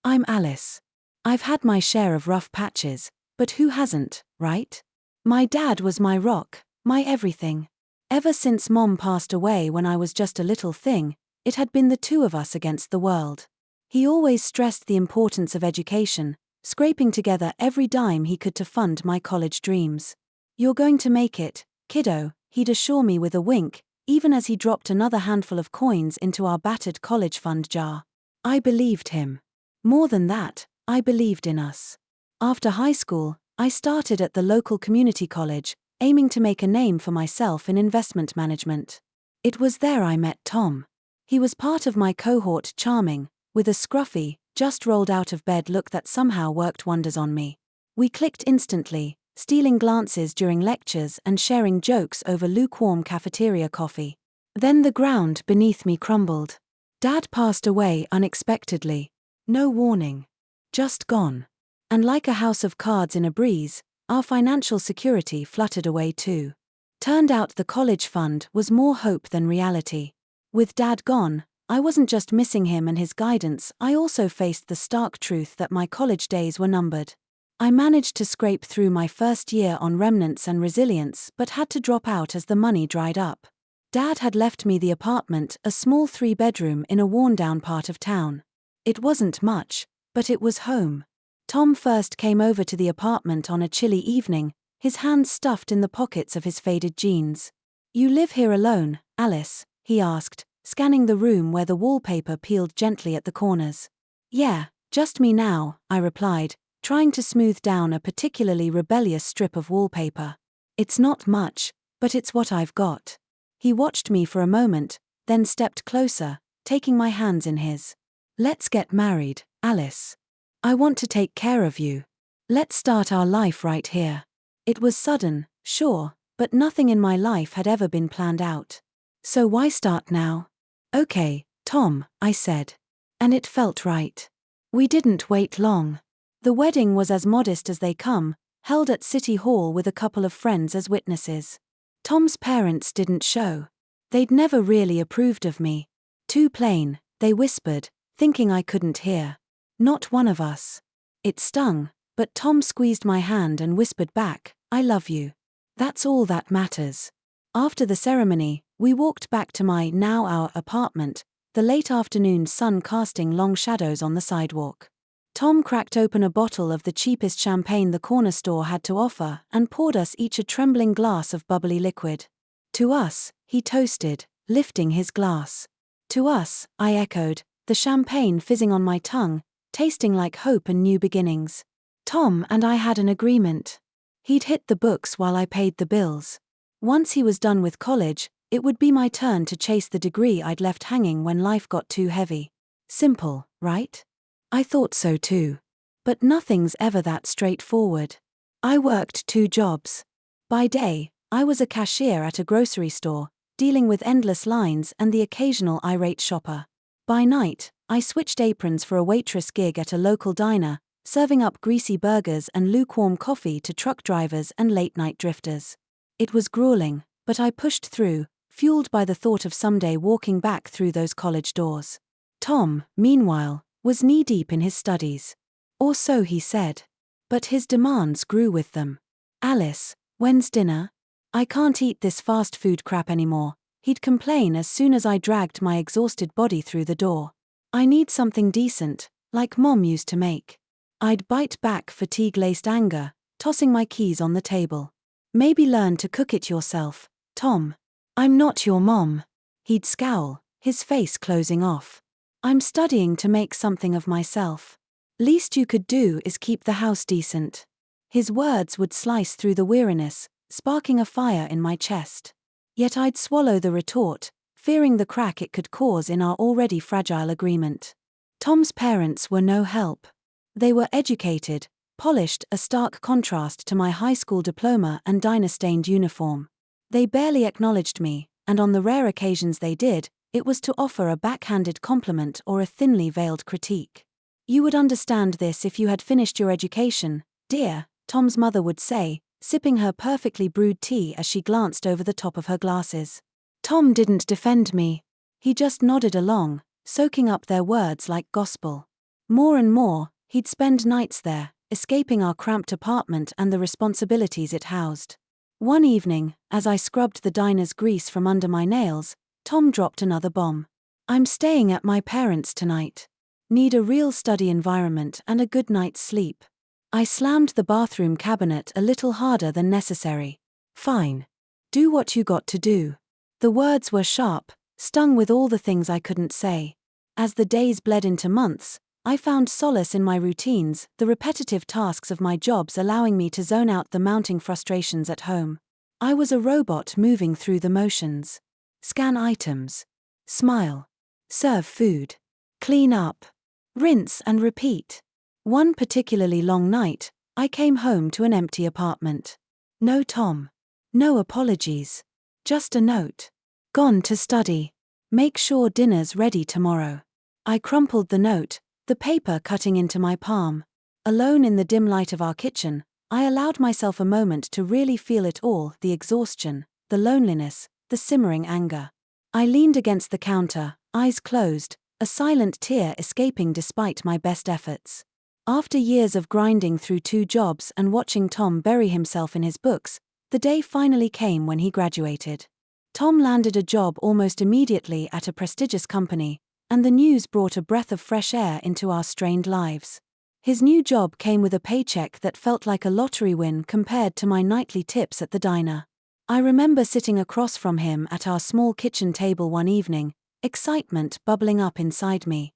I'm Alice. I've had my share of rough patches, but who hasn't, right? My dad was my rock, my everything. Ever since Mom passed away when I was just a little thing, it had been the two of us against the world. He always stressed the importance of education, scraping together every dime he could to fund my college dreams. "You're going to make it, kiddo," he'd assure me with a wink, even as he dropped another handful of coins into our battered college fund jar. I believed him. More than that, I believed in us. After high school, I started at the local community college, aiming to make a name for myself in investment management. It was there I met Tom. He was part of my cohort, charming, with a scruffy, just rolled out of bed look that somehow worked wonders on me. We clicked instantly, stealing glances during lectures and sharing jokes over lukewarm cafeteria coffee. Then the ground beneath me crumbled. Dad passed away unexpectedly. No warning. Just gone. And like a house of cards in a breeze, our financial security fluttered away too. Turned out the college fund was more hope than reality. With Dad gone, I wasn't just missing him and his guidance, I also faced the stark truth that my college days were numbered. I managed to scrape through my first year on remnants and resilience, but had to drop out as the money dried up. Dad had left me the apartment, a small 3-bedroom in a worn-down part of town. It wasn't much, but it was home. Tom first came over to the apartment on a chilly evening, his hands stuffed in the pockets of his faded jeans. "You live here alone, Alice?" he asked, scanning the room where the wallpaper peeled gently at the corners. "Yeah, just me now," I replied, trying to smooth down a particularly rebellious strip of wallpaper. "It's not much, but it's what I've got." He watched me for a moment, then stepped closer, taking my hands in his. "Let's get married, Alice. I want to take care of you. Let's start our life right here." It was sudden, sure, but nothing in my life had ever been planned out. "So why start now?" "Okay, Tom," I said. And it felt right. We didn't wait long. The wedding was as modest as they come, held at City Hall with a couple of friends as witnesses. Tom's parents didn't show. They'd never really approved of me. "Too plain," they whispered, thinking I couldn't hear. "Not one of us." It stung, but Tom squeezed my hand and whispered back, "I love you. That's all that matters." After the ceremony, we walked back to our apartment, the late afternoon sun casting long shadows on the sidewalk. Tom cracked open a bottle of the cheapest champagne the corner store had to offer and poured us each a trembling glass of bubbly liquid. "To us," he toasted, lifting his glass. "To us," I echoed, the champagne fizzing on my tongue, tasting like hope and new beginnings. Tom and I had an agreement. He'd hit the books while I paid the bills. Once he was done with college, it would be my turn to chase the degree I'd left hanging when life got too heavy. Simple, right? I thought so too. But nothing's ever that straightforward. I worked 2 jobs. By day, I was a cashier at a grocery store, dealing with endless lines and the occasional irate shopper. By night, I switched aprons for a waitress gig at a local diner, serving up greasy burgers and lukewarm coffee to truck drivers and late-night drifters. It was grueling, but I pushed through, fueled by the thought of someday walking back through those college doors. Tom, meanwhile, was knee-deep in his studies. Or so he said. But his demands grew with them. "Alice, when's dinner? I can't eat this fast food crap anymore," he'd complain as soon as I dragged my exhausted body through the door. "I need something decent, like Mom used to make." I'd bite back fatigue-laced anger, tossing my keys on the table. "Maybe learn to cook it yourself, Tom." "I'm not your mom." He'd scowl, his face closing off. "I'm studying to make something of myself. Least you could do is keep the house decent." His words would slice through the weariness, sparking a fire in my chest. Yet I'd swallow the retort, fearing the crack it could cause in our already fragile agreement. Tom's parents were no help. They were educated, polished, a stark contrast to my high school diploma and diner-stained uniform. They barely acknowledged me, and on the rare occasions they did, it was to offer a backhanded compliment or a thinly veiled critique. "You would understand this if you had finished your education, dear," Tom's mother would say, sipping her perfectly brewed tea as she glanced over the top of her glasses. Tom didn't defend me. He just nodded along, soaking up their words like gospel. More and more, he'd spend nights there, escaping our cramped apartment and the responsibilities it housed. One evening, as I scrubbed the diner's grease from under my nails, Tom dropped another bomb. "I'm staying at my parents' tonight. Need a real study environment and a good night's sleep." I slammed the bathroom cabinet a little harder than necessary. "Fine. Do what you got to do." The words were sharp, stung with all the things I couldn't say. As the days bled into months, I found solace in my routines, the repetitive tasks of my jobs allowing me to zone out the mounting frustrations at home. I was a robot moving through the motions. Scan items. Smile. Serve food. Clean up. Rinse and repeat. One particularly long night, I came home to an empty apartment. No Tom. No apologies. Just a note. "Gone to study. Make sure dinner's ready tomorrow." I crumpled the note, the paper cutting into my palm. Alone in the dim light of our kitchen, I allowed myself a moment to really feel it all, the exhaustion, the loneliness, the simmering anger. I leaned against the counter, eyes closed, a silent tear escaping despite my best efforts. After years of grinding through 2 jobs and watching Tom bury himself in his books, the day finally came when he graduated. Tom landed a job almost immediately at a prestigious company, and the news brought a breath of fresh air into our strained lives. His new job came with a paycheck that felt like a lottery win compared to my nightly tips at the diner. I remember sitting across from him at our small kitchen table one evening, excitement bubbling up inside me.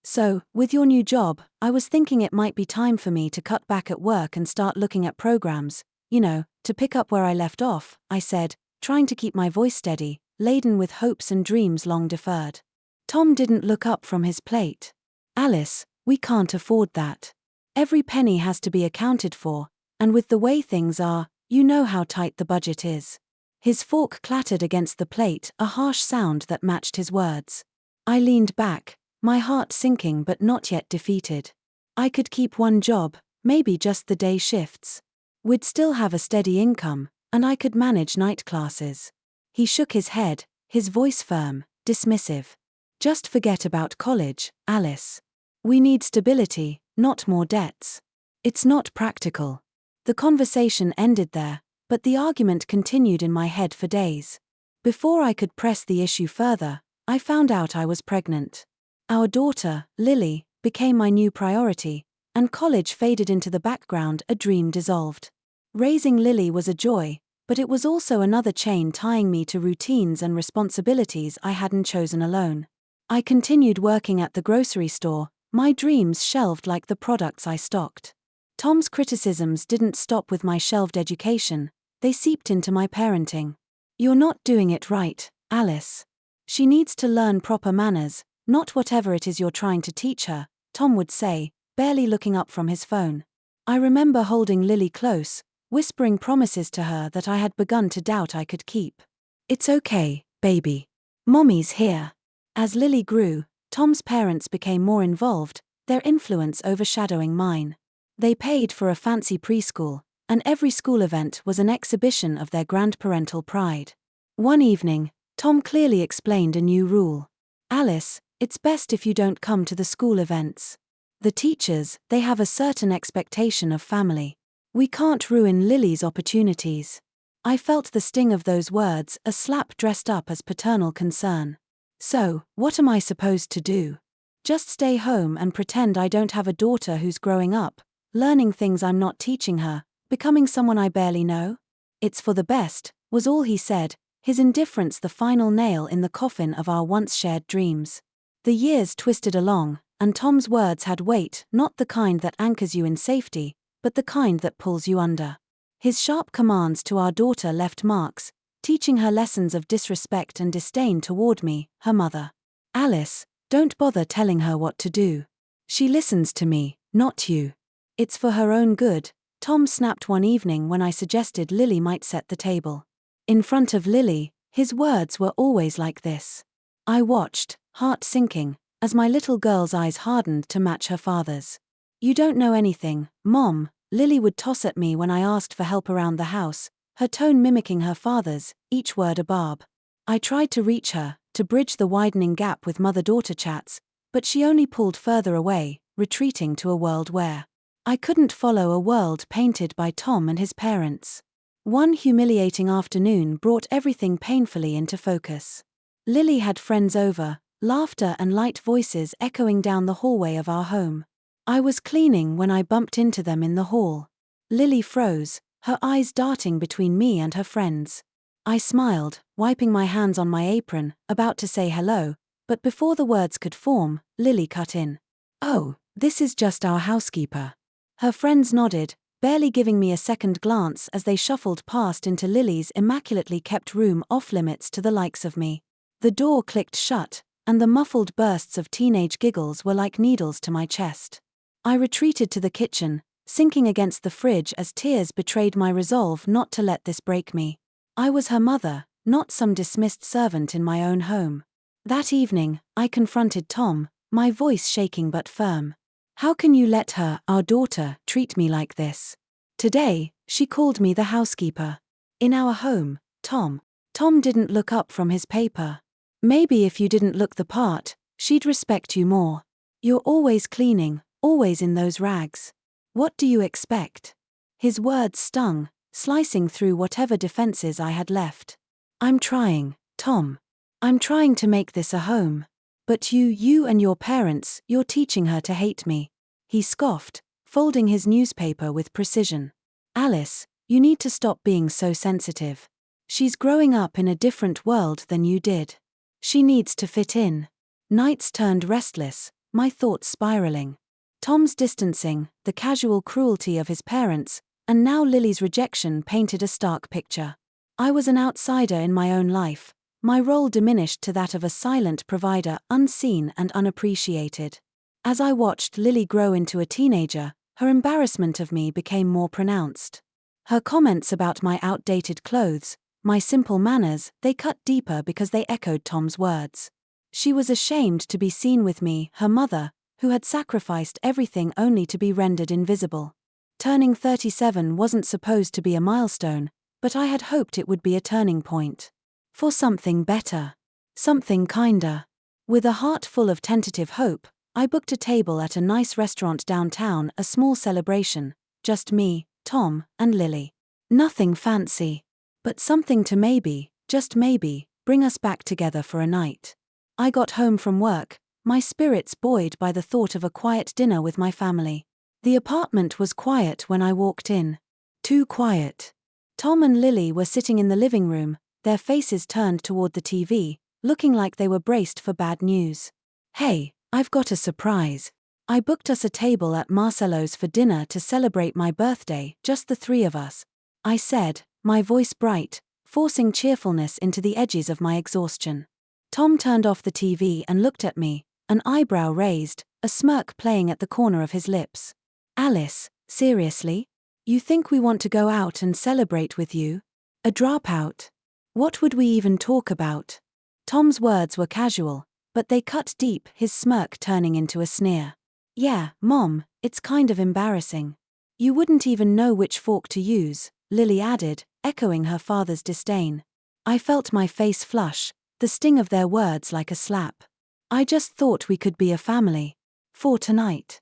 "So, with your new job, I was thinking it might be time for me to cut back at work and start looking at programs, to pick up where I left off," I said, trying to keep my voice steady, laden with hopes and dreams long deferred. Tom didn't look up from his plate. "Alice, we can't afford that. Every penny has to be accounted for, and with the way things are, you know how tight the budget is." His fork clattered against the plate, a harsh sound that matched his words. I leaned back, my heart sinking but not yet defeated. I could keep one job, maybe just the day shifts. We'd still have a steady income, and I could manage night classes. He shook his head, his voice firm, dismissive. "Just forget about college, Alice. We need stability, not more debts. It's not practical." The conversation ended there, but the argument continued in my head for days. Before I could press the issue further, I found out I was pregnant. Our daughter, Lily, became my new priority, and college faded into the background, a dream dissolved. Raising Lily was a joy, but it was also another chain tying me to routines and responsibilities I hadn't chosen alone. I continued working at the grocery store, my dreams shelved like the products I stocked. Tom's criticisms didn't stop with my shelved education, they seeped into my parenting. "You're not doing it right, Alice. She needs to learn proper manners, not whatever it is you're trying to teach her," Tom would say, barely looking up from his phone. I remember holding Lily close, whispering promises to her that I had begun to doubt I could keep. "It's okay, baby. Mommy's here." As Lily grew, Tom's parents became more involved, their influence overshadowing mine. They paid for a fancy preschool, and every school event was an exhibition of their grandparental pride. One evening, Tom clearly explained a new rule. "Alice, it's best if you don't come to the school events. The teachers, they have a certain expectation of family. We can't ruin Lily's opportunities." I felt the sting of those words, a slap dressed up as paternal concern. So, what am I supposed to do? Just stay home and pretend I don't have a daughter who's growing up, learning things I'm not teaching her, becoming someone I barely know? "It's for the best," was all he said, his indifference the final nail in the coffin of our once-shared dreams. The years twisted along, and Tom's words had weight, not the kind that anchors you in safety, but the kind that pulls you under. His sharp commands to our daughter left marks, teaching her lessons of disrespect and disdain toward me, her mother. "Alice, don't bother telling her what to do. She listens to me, not you. It's for her own good," Tom snapped one evening when I suggested Lily might set the table. In front of Lily, his words were always like this. I watched, heart sinking, as my little girl's eyes hardened to match her father's. "You don't know anything, Mom," Lily would toss at me when I asked for help around the house, her tone mimicking her father's, each word a barb. I tried to reach her, to bridge the widening gap with mother-daughter chats, but she only pulled further away, retreating to a world where I couldn't follow, a world painted by Tom and his parents. One humiliating afternoon brought everything painfully into focus. Lily had friends over, laughter and light voices echoing down the hallway of our home. I was cleaning when I bumped into them in the hall. Lily froze, her eyes darting between me and her friends. I smiled, wiping my hands on my apron, about to say hello, but before the words could form, Lily cut in. "Oh, this is just our housekeeper." Her friends nodded, barely giving me a second glance as they shuffled past into Lily's immaculately kept room, off limits to the likes of me. The door clicked shut, and the muffled bursts of teenage giggles were like needles to my chest. I retreated to the kitchen, sinking against the fridge as tears betrayed my resolve not to let this break me. I was her mother, not some dismissed servant in my own home. That evening, I confronted Tom, my voice shaking but firm. "How can you let her, our daughter, treat me like this?" Today, she called me the housekeeper. In our home, Tom didn't look up from his paper. "Maybe if you didn't look the part, she'd respect you more. You're always cleaning, always in those rags. What do you expect?" His words stung, slicing through whatever defenses I had left. "I'm trying, Tom. I'm trying to make this a home. But you and your parents, you're teaching her to hate me." He scoffed, folding his newspaper with precision. "Alice, you need to stop being so sensitive. She's growing up in a different world than you did. She needs to fit in." Nights turned restless, my thoughts spiraling. Tom's distancing, the casual cruelty of his parents, and now Lily's rejection painted a stark picture. I was an outsider in my own life, my role diminished to that of a silent provider, unseen and unappreciated. As I watched Lily grow into a teenager, her embarrassment of me became more pronounced. Her comments about my outdated clothes, my simple manners, they cut deeper because they echoed Tom's words. She was ashamed to be seen with me, her mother, who had sacrificed everything only to be rendered invisible. Turning 37 wasn't supposed to be a milestone, but I had hoped it would be a turning point. For something better. Something kinder. With a heart full of tentative hope, I booked a table at a nice restaurant downtown, a small celebration, just me, Tom, and Lily. Nothing fancy. But something to maybe, just maybe, bring us back together for a night. I got home from work, my spirits buoyed by the thought of a quiet dinner with my family. The apartment was quiet when I walked in. Too quiet. Tom and Lily were sitting in the living room, their faces turned toward the TV, looking like they were braced for bad news. "Hey, I've got a surprise. I booked us a table at Marcelo's for dinner to celebrate my birthday, just the three of us," I said, my voice bright, forcing cheerfulness into the edges of my exhaustion. Tom turned off the TV and looked at me, an eyebrow raised, a smirk playing at the corner of his lips. "Alice, seriously? You think we want to go out and celebrate with you? A dropout? What would we even talk about?" Tom's words were casual, but they cut deep, his smirk turning into a sneer. "Yeah, Mom, it's kind of embarrassing. You wouldn't even know which fork to use," Lily added, echoing her father's disdain. I felt my face flush, the sting of their words like a slap. "I just thought we could be a family. For tonight."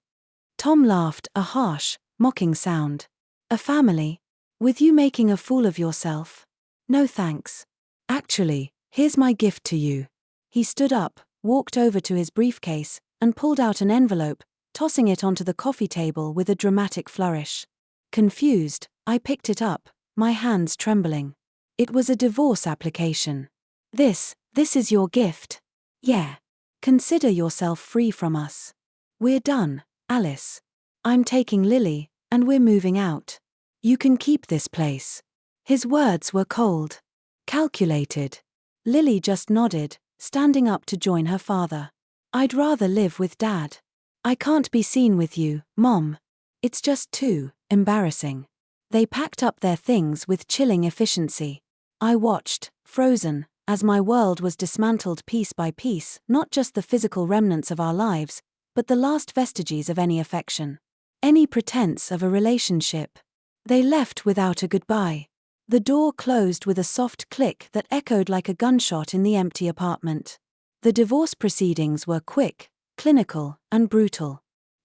Tom laughed, a harsh, mocking sound. "A family? With you making a fool of yourself? No thanks. Actually, here's my gift to you." He stood up, walked over to his briefcase, and pulled out an envelope, tossing it onto the coffee table with a dramatic flourish. Confused, I picked it up, my hands trembling. It was a divorce application. This is your gift. Yeah. Consider yourself free from us. We're done, Alice. I'm taking Lily, and we're moving out. You can keep this place." His words were cold. Calculated. Lily just nodded, standing up to join her father. "I'd rather live with Dad. I can't be seen with you, Mom. It's just too embarrassing." They packed up their things with chilling efficiency. I watched, frozen, as my world was dismantled piece by piece, not just the physical remnants of our lives, but the last vestiges of any affection. Any pretense of a relationship. They left without a goodbye. The door closed with a soft click that echoed like a gunshot in the empty apartment. The divorce proceedings were quick, clinical, and brutal.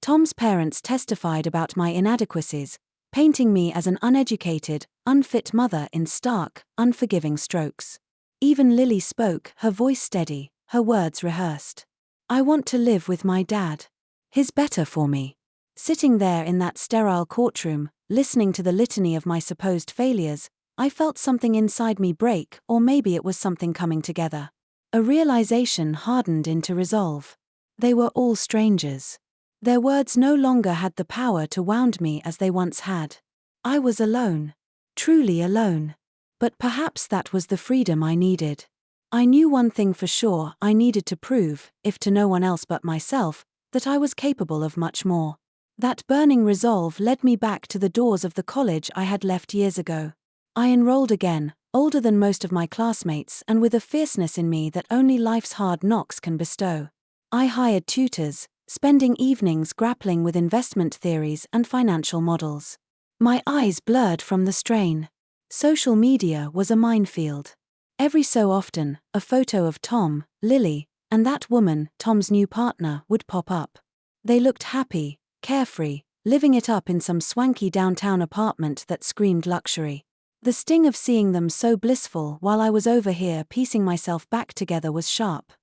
Tom's parents testified about my inadequacies, painting me as an uneducated, unfit mother in stark, unforgiving strokes. Even Lily spoke, her voice steady, her words rehearsed. I want to live with my dad. He's better for me. Sitting there in that sterile courtroom, listening to the litany of my supposed failures, I felt something inside me break, or maybe it was something coming together. A realization hardened into resolve. They were all strangers. Their words no longer had the power to wound me as they once had. I was alone. Truly alone. But perhaps that was the freedom I needed. I knew one thing for sure: I needed to prove, if to no one else but myself, that I was capable of much more. That burning resolve led me back to the doors of the college I had left years ago. I enrolled again, older than most of my classmates and with a fierceness in me that only life's hard knocks can bestow. I hired tutors, spending evenings grappling with investment theories and financial models. My eyes blurred from the strain. Social media was a minefield. Every so often, a photo of Tom, Lily, and that woman, Tom's new partner, would pop up. They looked happy, carefree, living it up in some swanky downtown apartment that screamed luxury. The sting of seeing them so blissful while I was over here piecing myself back together was sharp.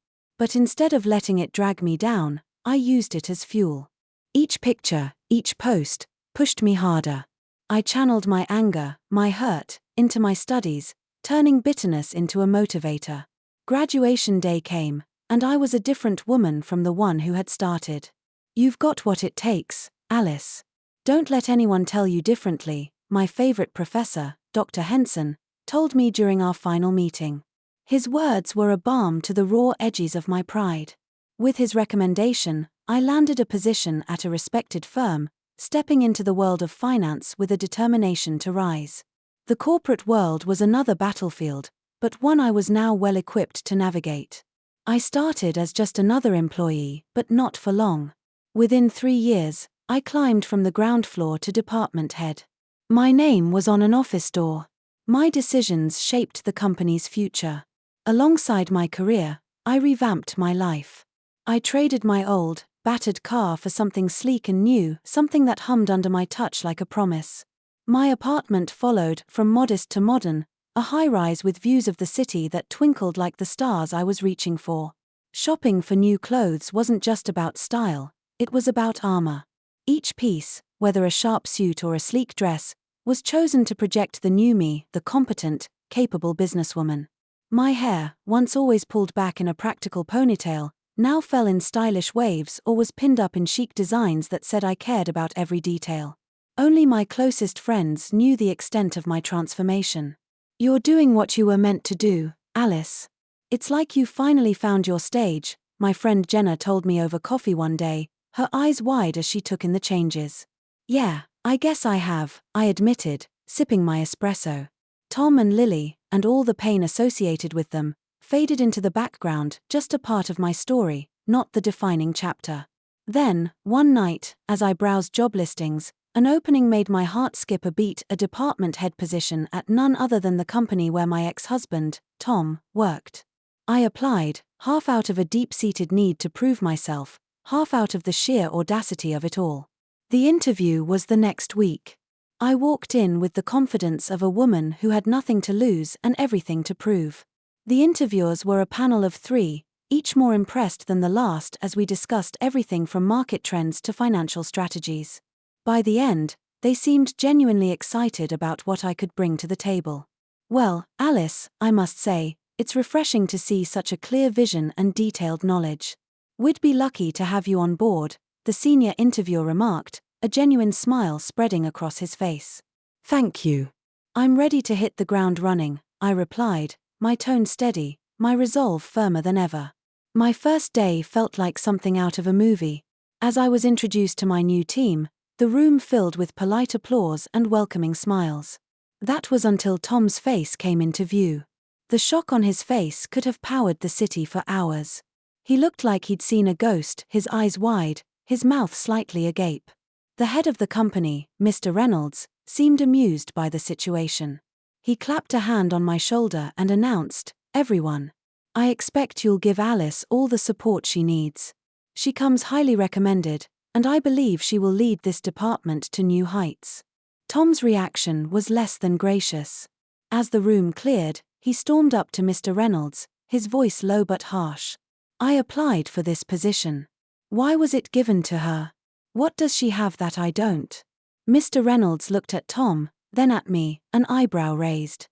But instead of letting it drag me down, I used it as fuel. Each picture, each post, pushed me harder. I channeled my anger, my hurt, into my studies, turning bitterness into a motivator. Graduation day came, and I was a different woman from the one who had started. You've got what it takes, Alice. Don't let anyone tell you differently, my favorite professor, Dr. Henson, told me during our final meeting. His words were a balm to the raw edges of my pride. With his recommendation, I landed a position at a respected firm, stepping into the world of finance with a determination to rise. The corporate world was another battlefield, but one I was now well equipped to navigate. I started as just another employee, but not for long. Within 3 years, I climbed from the ground floor to department head. My name was on an office door. My decisions shaped the company's future. Alongside my career, I revamped my life. I traded my old, battered car for something sleek and new, something that hummed under my touch like a promise. My apartment followed, from modest to modern, a high-rise with views of the city that twinkled like the stars I was reaching for. Shopping for new clothes wasn't just about style, it was about armor. Each piece, whether a sharp suit or a sleek dress, was chosen to project the new me, the competent, capable businesswoman. My hair, once always pulled back in a practical ponytail, now fell in stylish waves or was pinned up in chic designs that said I cared about every detail. Only my closest friends knew the extent of my transformation. You're doing what you were meant to do, Alice. It's like you finally found your stage, my friend Jenna told me over coffee one day, her eyes wide as she took in the changes. Yeah, I guess I have, I admitted, sipping my espresso. Tom and Lily, and all the pain associated with them, faded into the background, just a part of my story, not the defining chapter. Then, one night, as I browsed job listings, an opening made my heart skip a beat: a department head position at none other than the company where my ex-husband, Tom, worked. I applied, half out of a deep-seated need to prove myself, half out of the sheer audacity of it all. The interview was the next week. I walked in with the confidence of a woman who had nothing to lose and everything to prove. The interviewers were a panel of 3, each more impressed than the last as we discussed everything from market trends to financial strategies. By the end, they seemed genuinely excited about what I could bring to the table. Well, Alice, I must say, it's refreshing to see such a clear vision and detailed knowledge. We'd be lucky to have you on board, the senior interviewer remarked, a genuine smile spreading across his face. Thank you. I'm ready to hit the ground running, I replied, my tone steady, my resolve firmer than ever. My first day felt like something out of a movie. As I was introduced to my new team, the room filled with polite applause and welcoming smiles. That was until Tom's face came into view. The shock on his face could have powered the city for hours. He looked like he'd seen a ghost, his eyes wide, his mouth slightly agape. The head of the company, Mr. Reynolds, seemed amused by the situation. He clapped a hand on my shoulder and announced, "Everyone, I expect you'll give Alice all the support she needs. She comes highly recommended, and I believe she will lead this department to new heights." Tom's reaction was less than gracious. As the room cleared, he stormed up to Mr. Reynolds, his voice low but harsh. "I applied for this position. Why was it given to her? What does she have that I don't?" Mr. Reynolds looked at Tom, then at me, an eyebrow raised.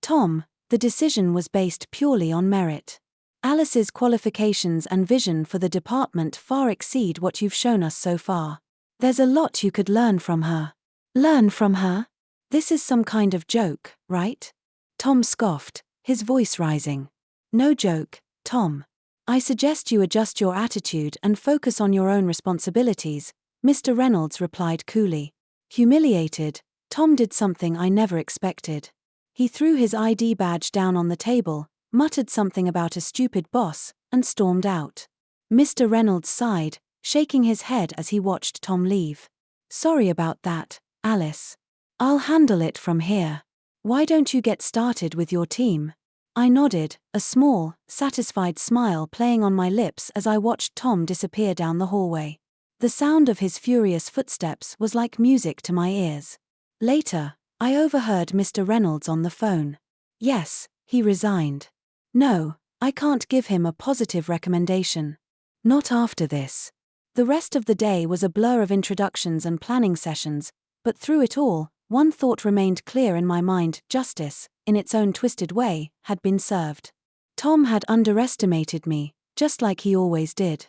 "Tom, the decision was based purely on merit. Alice's qualifications and vision for the department far exceed what you've shown us so far. There's a lot you could learn from her." "Learn from her? This is some kind of joke, right?" Tom scoffed, his voice rising. "No joke, Tom. I suggest you adjust your attitude and focus on your own responsibilities," Mr. Reynolds replied coolly. Humiliated, Tom did something I never expected. He threw his ID badge down on the table, muttered something about a stupid boss, and stormed out. Mr. Reynolds sighed, shaking his head as he watched Tom leave. "Sorry about that, Alice. I'll handle it from here. Why don't you get started with your team?" I nodded, a small, satisfied smile playing on my lips as I watched Tom disappear down the hallway. The sound of his furious footsteps was like music to my ears. Later, I overheard Mr. Reynolds on the phone. Yes, he resigned. No, I can't give him a positive recommendation. Not after this. The rest of the day was a blur of introductions and planning sessions, but through it all, one thought remained clear in my mind: justice, in its own twisted way, had been served. Tom had underestimated me, just like he always did.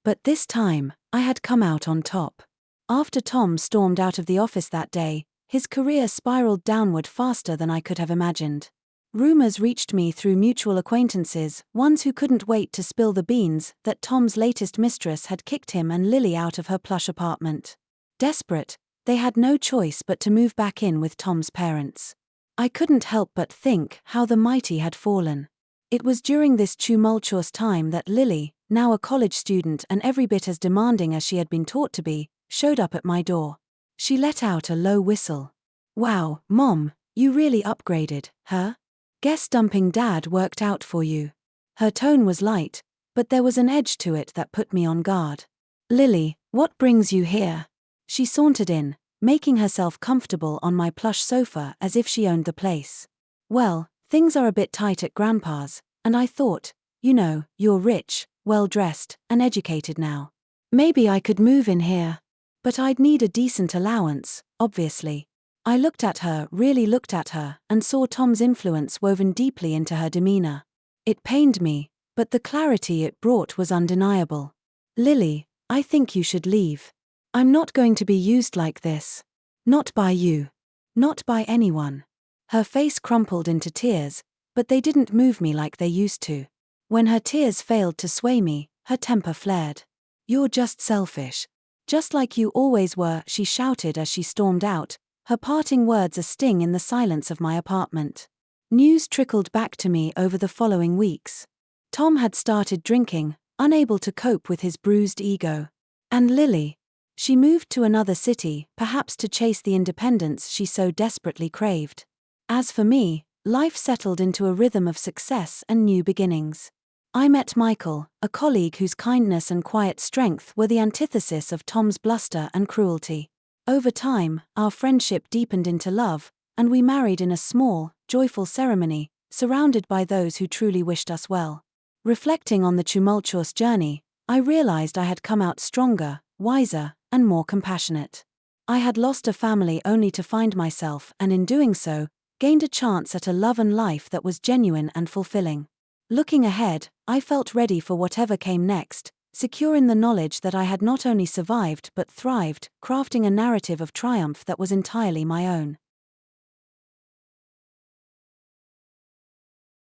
But this time, I had come out on top. After Tom stormed out of the office that day, his career spiraled downward faster than I could have imagined. Rumors reached me through mutual acquaintances, ones who couldn't wait to spill the beans, that Tom's latest mistress had kicked him and Lily out of her plush apartment. Desperate, they had no choice but to move back in with Tom's parents. I couldn't help but think how the mighty had fallen. It was during this tumultuous time that Lily, now a college student and every bit as demanding as she had been taught to be, showed up at my door. She let out a low whistle. "Wow, Mom, you really upgraded, huh? Guess dumping Dad worked out for you." Her tone was light, but there was an edge to it that put me on guard. "Lily, what brings you here?" She sauntered in, making herself comfortable on my plush sofa as if she owned the place. "Well, things are a bit tight at Grandpa's, and I thought, you're rich, well-dressed, and educated now. Maybe I could move in here. But I'd need a decent allowance, obviously." I looked at her, really looked at her, and saw Tom's influence woven deeply into her demeanor. It pained me, but the clarity it brought was undeniable. "Lily, I think you should leave. I'm not going to be used like this. Not by you. Not by anyone." Her face crumpled into tears, but they didn't move me like they used to. When her tears failed to sway me, her temper flared. "You're just selfish. Just like you always were," she shouted as she stormed out, her parting words a sting in the silence of my apartment. News trickled back to me over the following weeks. Tom had started drinking, unable to cope with his bruised ego. And Lily? She moved to another city, perhaps to chase the independence she so desperately craved. As for me, life settled into a rhythm of success and new beginnings. I met Michael, a colleague whose kindness and quiet strength were the antithesis of Tom's bluster and cruelty. Over time, our friendship deepened into love, and we married in a small, joyful ceremony, surrounded by those who truly wished us well. Reflecting on the tumultuous journey, I realized I had come out stronger, wiser, and more compassionate. I had lost a family only to find myself, and in doing so, gained a chance at a love and life that was genuine and fulfilling. Looking ahead, I felt ready for whatever came next, secure in the knowledge that I had not only survived but thrived, crafting a narrative of triumph that was entirely my own.